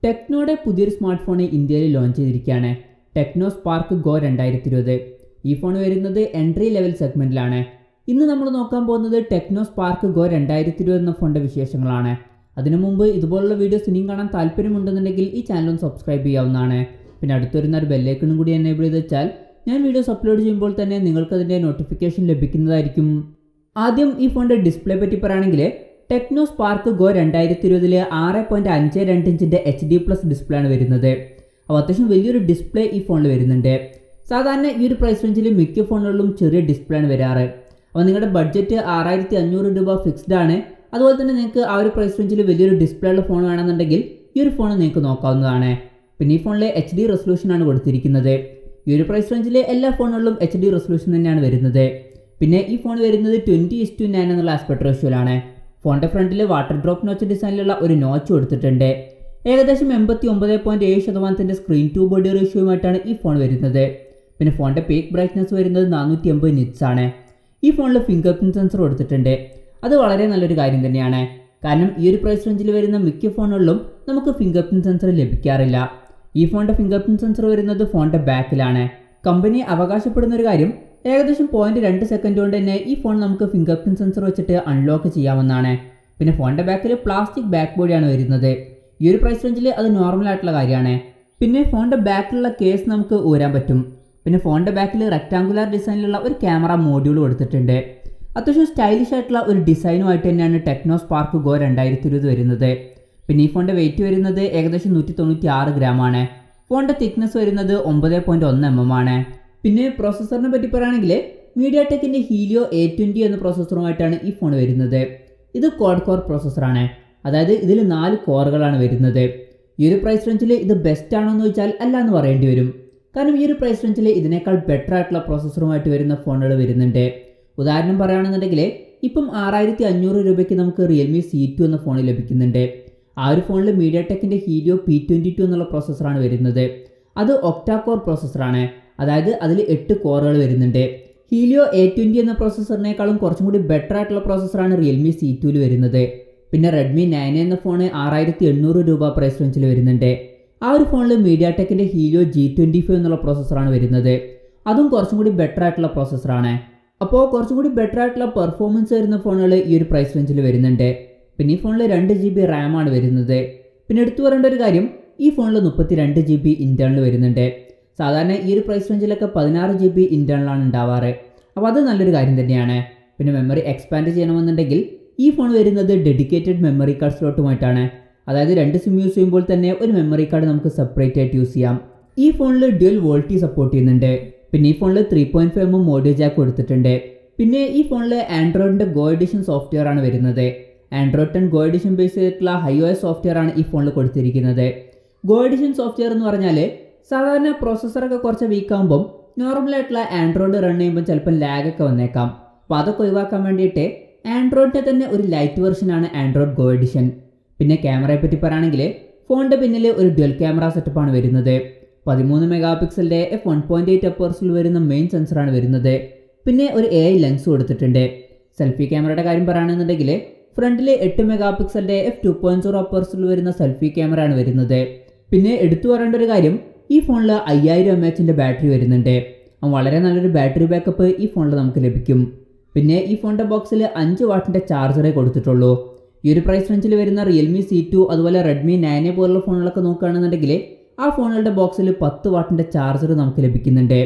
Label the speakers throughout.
Speaker 1: ടെക്നോയുടെ പുതിയൊരു smart phone ഇന്ത്യയിൽ launch ചെയ്തിരിക്കുകയാണ്. Techno spark go 2020. ഈ ഫോൺ വരുന്നത് എൻട്രി ലെവൽ സെഗ്മെന്റിലാണ്. ഇന്ന് നമ്മൾ നോക്കാൻ പോകുന്നത് ടെക്നോ സ്പാർക്ക് ഗോ 2020 എന്ന ഫോണിന്റെ വിശേഷങ്ങളാണ്. അതിനു മുമ്പ് ഇതുപോലുള്ള വീഡിയോസ് ഇനിയും കാണാൻ താല്പര്യമുണ്ടെന്നുണ്ടെങ്കിൽ ഈ ചാനൽ ഒന്ന് സബ്സ്ക്രൈബ് ചെയ്യാവുന്നതാണ്. പിന്നെ അടുത്തൊരുന്ന ഒരു ബെല്ലൈക്കണും കൂടി എനേബിൾ ചെയ്ത് വെച്ചാൽ ഞാൻ വീഡിയോസ് അപ്ലോഡ് ചെയ്യുമ്പോൾ തന്നെ നിങ്ങൾക്ക് അതിൻ്റെ നോട്ടിഫിക്കേഷൻ ലഭിക്കുന്നതായിരിക്കും. ആദ്യം ഈ ഫോണിന്റെ ഡിസ്പ്ലേ പറ്റി പറയുകയാണെങ്കിൽ ടെക്നോ സ്പാർക്ക് ഗോ 2020 6.52 ഇഞ്ചിൻ്റെ HD+ ഡിസ്പ്ലേ ആണ് വരുന്നത്. അപ്പോൾ അത്യാവശ്യം വലിയൊരു ഡിസ്പ്ലേ ഈ ഫോണിൽ വരുന്നുണ്ട്. സാധാരണ ഈ ഒരു പ്രൈസ് റേഞ്ചിൽ മിക്ക ഫോണുകളിലും ചെറിയ ഡിസ്പ്ലേ ആണ് വരാറ്. അപ്പോൾ നിങ്ങളുടെ ബഡ്ജറ്റ് 6500 രൂപ ഫിക്സ്ഡ് ആണ്. അതുപോലെ തന്നെ നിങ്ങൾക്ക് ആ ഒരു പ്രൈസ് റേഞ്ചിൽ വലിയൊരു ഡിസ്പ്ലേ ഉള്ള ഫോൺ വേണമെന്നുണ്ടെങ്കിൽ ഈ ഒരു ഫോൺ നിങ്ങൾക്ക് നോക്കാവുന്നതാണ്. പിന്നെ ഈ ഫോണിൽ HD റെസൊല്യൂഷനാണ് കൊടുത്തിരിക്കുന്നത്. ഈ ഒരു പ്രൈസ് റേഞ്ചിൽ എല്ലാ ഫോണുകളിലും HD റെസൊല്യൂഷൻ തന്നെയാണ് വരുന്നത്. പിന്നെ ഈ ഫോൺ വരുന്നത് 20:9 എന്നുള്ള ആസ്പെക്ട് റേഷ്യോയിലാണ്. ഫോണിൻ്റെ ഫ്രണ്ടിൽ വാട്ടർ ഡ്രോപ്പ് നോച്ച് ഡിസൈനിലുള്ള ഒരു നോച്ച് കൊടുത്തിട്ടുണ്ട്. ഏകദേശം 89.7% സ്ക്രീൻ ടു ബോഡി റേഷ്യോയുമായിട്ടാണ് ഈ ഫോൺ വരുന്നത്. പിന്നെ ഫോണിൻ്റെ പീക്ക് ബ്രൈറ്റ്നസ് വരുന്നത് 480 നിറ്റ്സ് ആണ്. ഈ ഫോണിൽ ഫിംഗർ പ്രിന്റ് സെൻസർ കൊടുത്തിട്ടുണ്ട്. അത് വളരെ നല്ലൊരു കാര്യം തന്നെയാണ്. കാരണം ഈ ഒരു പ്രൈസ് റേഞ്ചിൽ വരുന്ന മിക്ക ഫോണുകളിലും നമുക്ക് ഫിംഗർ പ്രിന്റ് സെൻസർ ലഭിക്കാറില്ല. ഈ ഫോണിൻ്റെ ഫിംഗർ പ്രിന്റ് സെൻസർ വരുന്നത് ഫോണിൻ്റെ ബാക്കിലാണ്. കമ്പനി അവകാശപ്പെടുന്ന ഒരു കാര്യം ഏകദേശം 0.2 സെക്കൻഡ് കൊണ്ട് തന്നെ ഈ ഫോൺ നമുക്ക് ഫിംഗർ പ്രിന്റ് സെൻസർ വെച്ചിട്ട് അൺലോക്ക് ചെയ്യാവുന്നതാണ്. പിന്നെ ഫോണിൻ്റെ ബാക്കിൽ പ്ലാസ്റ്റിക് ബാക്ക് ബോഡിയാണ് വരുന്നത്. ഈ ഒരു പ്രൈസ് റേഞ്ചിൽ അത് നോർമൽ ആയിട്ടുള്ള കാര്യമാണ്. പിന്നെ ഫോണിൻ്റെ ബാക്കിലുള്ള കേസ് നമുക്ക് ഊരാൻ പറ്റും. പിന്നെ ഫോണിൻ്റെ ബാക്കിൽ റെക്ടാങ്കുലർ ഡിസൈനിലുള്ള ഒരു ക്യാമറ മോഡ്യൂൾ കൊടുത്തിട്ടുണ്ട്. അത്യാവശ്യം സ്റ്റൈലിഷ് ആയിട്ടുള്ള ഒരു ഡിസൈനുമായിട്ട് തന്നെയാണ് ടെക്നോ സ്പാർക്ക് ഗോ 2020 വരുന്നത്. പിന്നെ ഈ ഫോണിൻ്റെ വെയിറ്റ് വരുന്നത് ഏകദേശം 196 ഗ്രാമാണ്. ഫോണിൻ്റെ തിക്നെസ് വരുന്നത് 9.1 mm ആണ്. പിന്നെ പ്രോസസ്സറിനെ പറ്റി പറയുകയാണെങ്കിൽ മീഡിയാടെക്കിൻ്റെ ഹീലിയോ A20 എന്ന പ്രോസസ്സറുമായിട്ടാണ് ഈ ഫോൺ വരുന്നത്. ഇത് ക്വാഡ് കോർ പ്രോസസ്സറാണ്. അതായത് ഇതിൽ 4 കോറുകളാണ് വരുന്നത്. ഈ ഒരു പ്രൈസ് റേഞ്ചിൽ ഇത് ബെസ്റ്റ് ആണോ എന്ന് ചോദിച്ചാൽ അല്ല എന്ന് പറയേണ്ടി വരും. കാരണം ഈ ഒരു പ്രൈസ് റേഞ്ചിൽ ഇതിനേക്കാൾ ബെറ്റർ ആയിട്ടുള്ള പ്രോസസ്സറുമായിട്ട് വരുന്ന ഫോണുകൾ വരുന്നുണ്ട്. ഉദാഹരണം പറയുകയാണെന്നുണ്ടെങ്കിൽ ഇപ്പം 6500 രൂപയ്ക്ക് നമുക്ക് റിയൽമി C2 എന്ന ഫോൺ ലഭിക്കുന്നുണ്ട്. ആ ഒരു ഫോണിൽ മീഡിയാടെക്കിൻ്റെ ഹീലിയോ P22 എന്നുള്ള പ്രോസസ്സറാണ് വരുന്നത്. അത് ഒക്ടാ കോർ പ്രോസസ്സറാണ്. അതായത് അതിൽ 8 കോറുകൾ വരുന്നുണ്ട്. ഹീലിയോ A20 എന്ന പ്രോസസ്സറിനേക്കാളും കുറച്ചും കൂടി ബെറ്റർ ആയിട്ടുള്ള പ്രോസസ്സറാണ് റിയൽമി C2 വരുന്നത്. പിന്നെ റെഡ്മി 9 എന്ന ഫോൺ 6800 രൂപ പ്രൈസ് റേഞ്ചിൽ വരുന്നുണ്ട്. ആ ഒരു ഫോണിൽ മീഡിയാടെക്കിൻ്റെ ഹീലിയോ G25 എന്നുള്ള പ്രോസസ്സറാണ് വരുന്നത്. അതും കുറച്ചും കൂടി ബെറ്റർ ആയിട്ടുള്ള പ്രോസസ്സറാണ്. അപ്പോൾ കുറച്ചും കൂടി ബെറ്റർ ആയിട്ടുള്ള പെർഫോമൻസ് വരുന്ന ഫോണുകൾ ഈ ഒരു പ്രൈസ് റേഞ്ചിൽ വരുന്നുണ്ട്. പിന്നെ ഈ ഫോണിൽ 2 GB റാം ആണ് വരുന്നത്. പിന്നെ എടുത്തു പറയേണ്ട ഒരു കാര്യം ഈ ഫോണിൽ 32 GB ഇന്റേണൽ വരുന്നുണ്ട്. സാധാരണ ഈ ഒരു പ്രൈസ് റേഞ്ചിലൊക്കെ 16 GB ഇന്റേണലാണ് ഉണ്ടാവാറ്. അപ്പോൾ അത് നല്ലൊരു കാര്യം തന്നെയാണ്. പിന്നെ മെമ്മറി എക്സ്പാൻഡ് ചെയ്യണമെന്നുണ്ടെങ്കിൽ ഈ ഫോൺ വരുന്നത് ഡെഡിക്കേറ്റഡ് മെമ്മറി കാർഡ് സ്ലോട്ടുമായിട്ടാണ്. അതായത് 2 സിം യൂസ് ചെയ്യുമ്പോൾ തന്നെ ഒരു മെമ്മറി കാർഡ് നമുക്ക് സെപ്പറേറ്റ് ആയിട്ട് യൂസ് ചെയ്യാം. ഈ ഫോണിൽ ഡ്യുവൽ വോൾട്ടി സപ്പോർട്ട് ചെയ്യുന്നുണ്ട്. പിന്നെ ഈ ഫോണിൽ 3.5 mm ഓഡിയോ ജാക്ക് കൊടുത്തിട്ടുണ്ട്. പിന്നെ ഈ ഫോണിൽ ആൻഡ്രോയിഡിൻ്റെ ഗോ എഡിഷൻ സോഫ്റ്റ്വെയർ ആണ് വരുന്നത്. ആൻഡ്രോയിഡ് 10 ഗോ എഡിഷൻ ബേസ് ചെയ്തിട്ടുള്ള iOS സോഫ്റ്റ്വെയർ ആണ് ഈ ഫോണിൽ കൊടുത്തിരിക്കുന്നത്. ഗോ എഡിഷൻ സോഫ്റ്റ്വെയർ എന്ന് പറഞ്ഞാൽ സാധാരണ പ്രോസസ്സറൊക്കെ കുറച്ച് വീക്കാകുമ്പം നോർമലായിട്ടുള്ള ആൻഡ്രോയിഡ് റൺ ചെയ്യുമ്പോൾ ചിലപ്പോൾ ലാഗൊക്കെ വന്നേക്കാം. അപ്പോൾ അതൊക്കെ ഒഴിവാക്കാൻ വേണ്ടിയിട്ട് ആൻഡ്രോയിഡിൻ്റെ തന്നെ ഒരു ലൈറ്റ് വെർഷനാണ് ആൻഡ്രോയിഡ് ഗോ എഡിഷൻ. പിന്നെ ക്യാമറയെ പറ്റി പറയുകയാണെങ്കിൽ ഫോണിൻ്റെ പിന്നിൽ ഒരു ഡ്യുവൽ ക്യാമറ സെറ്റപ്പാണ് വരുന്നത്. 13 MP f1.8 അപ്പേഴ്സിൽ വരുന്ന മെയിൻ സെൻസറാണ് വരുന്നത്. പിന്നെ ഒരു AI ലെൻസ് കൊടുത്തിട്ടുണ്ട്. സെൽഫി ക്യാമറയുടെ കാര്യം പറയുകയാണെന്നുണ്ടെങ്കിൽ ഫ്രണ്ടിൽ 8 MP f2.0 അപ്പേഴ്സിൽ വരുന്ന സെൽഫി ക്യാമറ ആണ് വരുന്നത്. പിന്നെ എടുത്തു പറയേണ്ട ഒരു കാര്യം ഈ ഫോണിൽ 5000 mAh ബാറ്ററി വരുന്നുണ്ട്. വളരെ നല്ലൊരു ബാറ്ററി ബാക്കപ്പ് ഈ ഫോണിൽ നമുക്ക് ലഭിക്കും. പിന്നെ ഈ ഫോണിൻ്റെ ബോക്സിൽ 5 വാട്ടിൻ്റെ ചാർജറേ കൊടുത്തിട്ടുള്ളൂ. ഈ ഒരു പ്രൈസ് റേഞ്ചിൽ വരുന്ന റിയൽമി C2 അതുപോലെ റെഡ്മി 9 പോലുള്ള ഫോണുകളൊക്കെ നോക്കുകയാണെന്നുണ്ടെങ്കിൽ ആ ഫോണുകളുടെ ബോക്സിൽ 10 വാട്ടിൻ്റെ ചാർജർ നമുക്ക് ലഭിക്കുന്നുണ്ട്.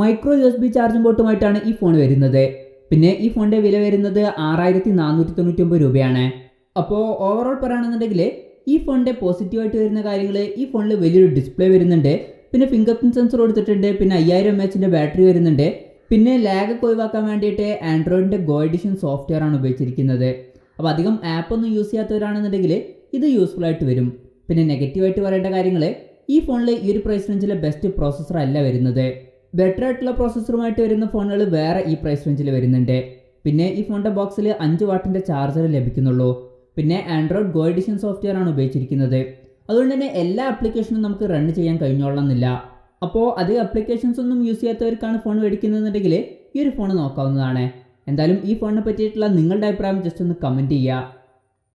Speaker 1: മൈക്രോ USB ചാർജിംഗ് പോർട്ടുമായിട്ടാണ് ഈ ഫോൺ വരുന്നത്. പിന്നെ ഈ ഫോണിൻ്റെ വില വരുന്നത് 6499 രൂപയാണ്. അപ്പോൾ ഓവറോൾ പറയുകയാണെന്നുണ്ടെങ്കിൽ ഈ ഫോണിൻ്റെ പോസിറ്റീവായിട്ട് വരുന്ന കാര്യങ്ങൾ ഈ ഫോണിൽ വലിയൊരു ഡിസ്പ്ലേ വരുന്നുണ്ട്. പിന്നെ ഫിംഗർ പ്രിന്റ് സെൻസർ കൊടുത്തിട്ടുണ്ട്. പിന്നെ 5000 mAh ബാറ്ററി വരുന്നുണ്ട്. പിന്നെ ലാഗൊക്കെ ഒഴിവാക്കാൻ വേണ്ടിയിട്ട് ആൻഡ്രോയിഡിൻ്റെ ഗോ എഡിഷൻ സോഫ്റ്റ്വെയർ ആണ് ഉപയോഗിച്ചിരിക്കുന്നത്. അപ്പോൾ അധികം ആപ്പൊന്നും യൂസ് ചെയ്യാത്തവരാണെന്നുണ്ടെങ്കിൽ ഇത് യൂസ്ഫുൾ ആയിട്ട് വരും. പിന്നെ നെഗറ്റീവായിട്ട് പറയേണ്ട കാര്യങ്ങൾ ഈ ഫോണിൽ ഈ ഒരു പ്രൈസ് റേഞ്ചിലെ ബെസ്റ്റ് പ്രോസസ്സർ അല്ല വരുന്നത്. ബെറ്റർ ആയിട്ടുള്ള പ്രോസസ്സറുമായിട്ട് വരുന്ന ഫോണുകൾ വേറെ ഈ പ്രൈസ് റേഞ്ചിൽ വരുന്നുണ്ട്. പിന്നെ ഈ ഫോണിൻ്റെ ബോക്സിൽ 5 വാട്ടിൻ്റെ ചാർജർ ലഭിക്കുന്നുള്ളൂ. പിന്നെ ആൻഡ്രോയിഡ് ഗോ എഡിഷൻ സോഫ്റ്റ്വെയർ ആണ് ഉപയോഗിച്ചിരിക്കുന്നത്. അതുകൊണ്ട് തന്നെ എല്ലാ ആപ്ലിക്കേഷനും നമുക്ക് റൺ ചെയ്യാൻ കഴിഞ്ഞോളണമെന്നില്ല. അപ്പോൾ അധികം ആപ്ലിക്കേഷൻസ് ഒന്നും യൂസ് ചെയ്യാത്തവർക്കാണ് ഫോൺ മേടിക്കുന്നതെന്നുണ്ടെങ്കിൽ ഈ ഒരു ഫോൺ നോക്കാവുന്നതാണ്. എന്തായാലും ഈ ഫോണിനെ പറ്റിയിട്ടുള്ള നിങ്ങളുടെ അഭിപ്രായം ജസ്റ്റ് ഒന്ന് കമൻറ്റ് ചെയ്യുക.